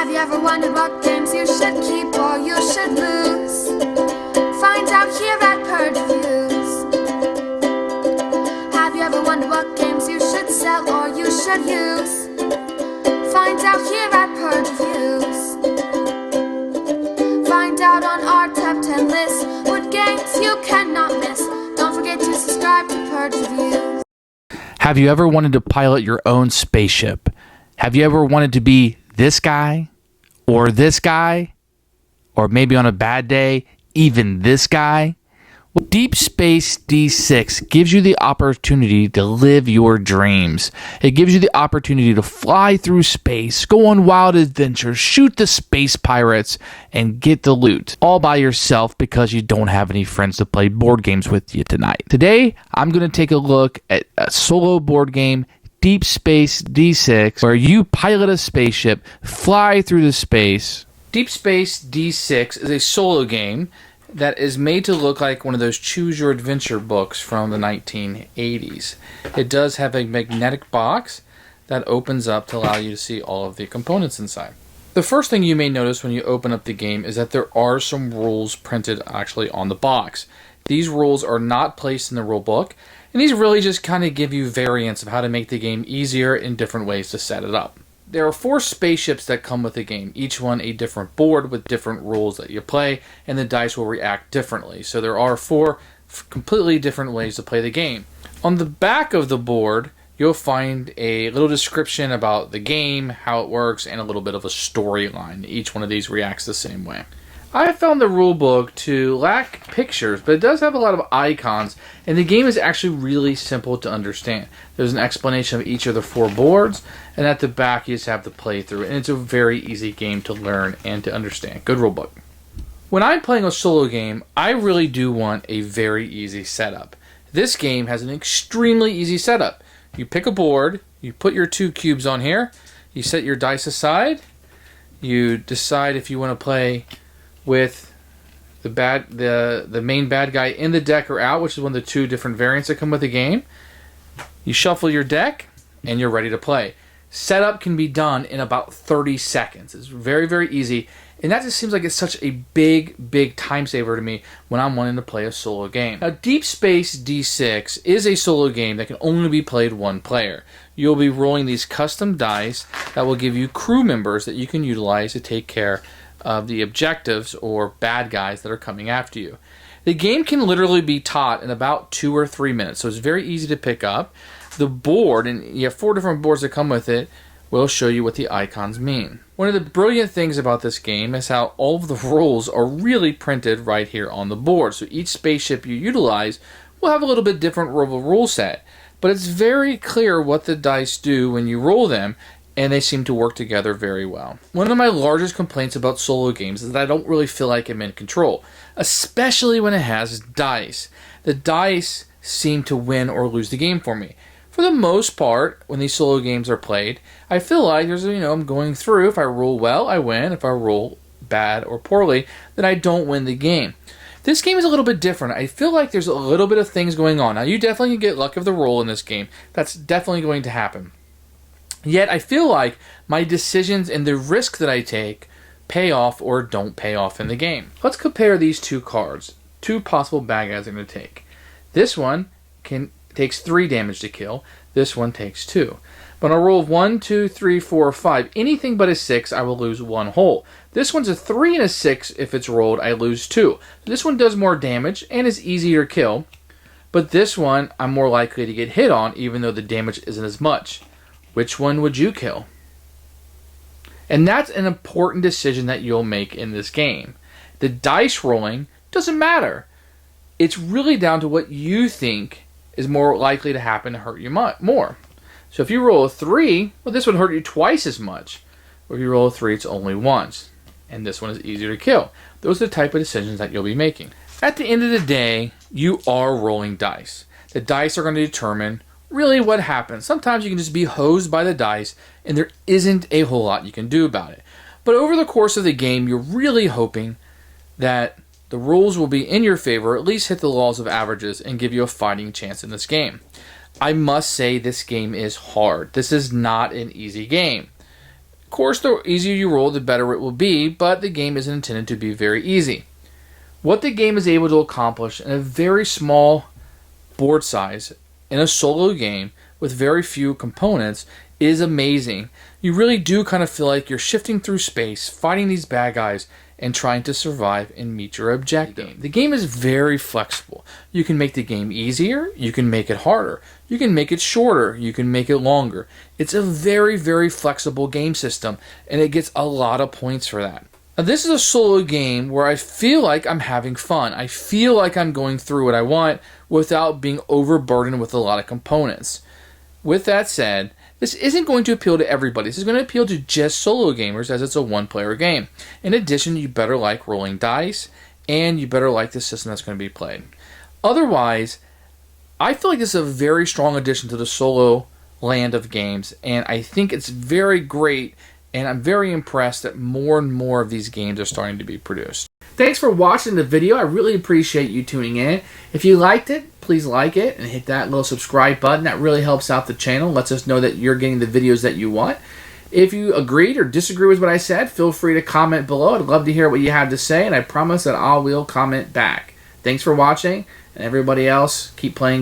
Have you ever wondered what games you should keep or you should lose? Find out here at Purge Reviews. Have you ever wondered what games you should sell or you should use? Find out here at Purge Reviews. Find out on our top 10 list what games you cannot miss. Don't forget to subscribe to Purge Reviews. Have you ever wanted to pilot your own spaceship? Have you ever wanted to be this guy? Or this guy? Or maybe on a bad day, even this guy? Well, Deep Space D-6 gives you the opportunity to live your dreams. It gives you the opportunity to fly through space, go on wild adventures, shoot the space pirates, and get the loot. All by yourself because you don't have any friends to play board games with you tonight. Today, I'm going to take a look at a solo board game, Deep Space D-6, where you pilot a spaceship, fly through the space. Deep Space D-6 is a solo game that is made to look like one of those Choose Your Adventure books from the 1980s. It does have a magnetic box that opens up to allow you to see all of the components inside. The first thing you may notice when you open up the game is that there are some rules printed actually on the box. These rules are not placed in the rule book, and these really just kind of give you variants of how to make the game easier in different ways to set it up. There are 4 spaceships that come with the game, each one a different board with different rules that you play, and the dice will react differently. So there are 4 completely different ways to play the game. On the back of the board, you'll find a little description about the game, how it works, and a little bit of a storyline. Each one of these reacts the same way. I found the rulebook to lack pictures, but it does have a lot of icons, and the game is actually really simple to understand. There's an explanation of each of the 4 boards, and at the back you just have the playthrough, and it's a very easy game to learn and to understand. Good rulebook. When I'm playing a solo game, I really do want a very easy setup. This game has an extremely easy setup. You pick a board, you put your 2 cubes on here, you set your dice aside, you decide if you want to play with the main bad guy in the deck or out, which is one of the 2 different variants that come with the game. You shuffle your deck, and you're ready to play. Setup can be done in about 30 seconds. It's very, very easy, and that just seems like it's such a big time saver to me when I'm wanting to play a solo game. Now, Deep Space D6 is a solo game that can only be played one player. You'll be rolling these custom dice that will give you crew members that you can utilize to take care of the objectives or bad guys that are coming after you. The game can literally be taught in about 2 or 3 minutes, so it's very easy to pick up. The board, and you have 4 different boards that come with it, will show you what the icons mean. One of the brilliant things about this game is how all of the rules are really printed right here on the board. So each spaceship you utilize will have a little bit different rule set, but it's very clear what the dice do when you roll them, and they seem to work together very well. One of my largest complaints about solo games is that I don't really feel like I'm in control, especially when it has dice. The dice seem to win or lose the game for me. For the most part, when these solo games are played, I feel like I'm going through. If I roll well, I win. If I roll bad or poorly, then I don't win the game. This game is a little bit different. I feel like there's a little bit of things going on. Now, you definitely can get luck of the roll in this game. That's definitely going to happen. Yet I feel like my decisions and the risk that I take pay off or don't pay off in the game. Let's compare these 2 cards. 2 possible bad guys I'm going to take. This one takes 3 damage to kill. This one takes 2. But on a roll of 1, 2, 3, 4, 5, anything but a 6, I will lose 1 hole. This one's a 3 and a 6. If it's rolled, I lose 2. This one does more damage and is easier to kill. But this one, I'm more likely to get hit on, even though the damage isn't as much. Which one would you kill? And that's an important decision that you'll make in this game. The dice rolling doesn't matter. It's really down to what you think is more likely to happen to hurt you more. So if you roll a 3, well, this would hurt you twice as much. Or if you roll a 3, it's only once. And this one is easier to kill. Those are the type of decisions that you'll be making. At the end of the day, you are rolling dice. The dice are going to determine really what happens. Sometimes you can just be hosed by the dice, and there isn't a whole lot you can do about it. But over the course of the game, you're really hoping that the rules will be in your favor, at least hit the laws of averages, and give you a fighting chance in this game. I must say this game is hard. This is not an easy game. course, the easier you roll, the better it will be, but the game isn't intended to be very easy. What the game is able to accomplish in a very small board size in a solo game with very few components is amazing. You really do kind of feel like you're shifting through space, fighting these bad guys, and trying to survive and meet your objective. The game is very flexible. You can make the game easier, you can make it harder, you can make it shorter, you can make it longer. It's a very, very flexible game system, and it gets a lot of points for that. Now, this is a solo game where I feel like I'm having fun. I feel like I'm going through what I want without being overburdened with a lot of components. With that said, this isn't going to appeal to everybody. This is going to appeal to just solo gamers as it's a one-player game. In addition, you better like rolling dice, and you better like the system that's going to be played. Otherwise, I feel like this is a very strong addition to the solo land of games, and I think it's very great, and I'm very impressed that more and more of these games are starting to be produced. Thanks for watching the video. I really appreciate you tuning in. If you liked it, please like it and hit that little subscribe button. That really helps out the channel, lets us know that you're getting the videos that you want. If you agreed or disagree with what I said, feel free to comment below. I'd love to hear what you have to say, and I promise that I will comment back. Thanks for watching, and everybody else, keep playing games.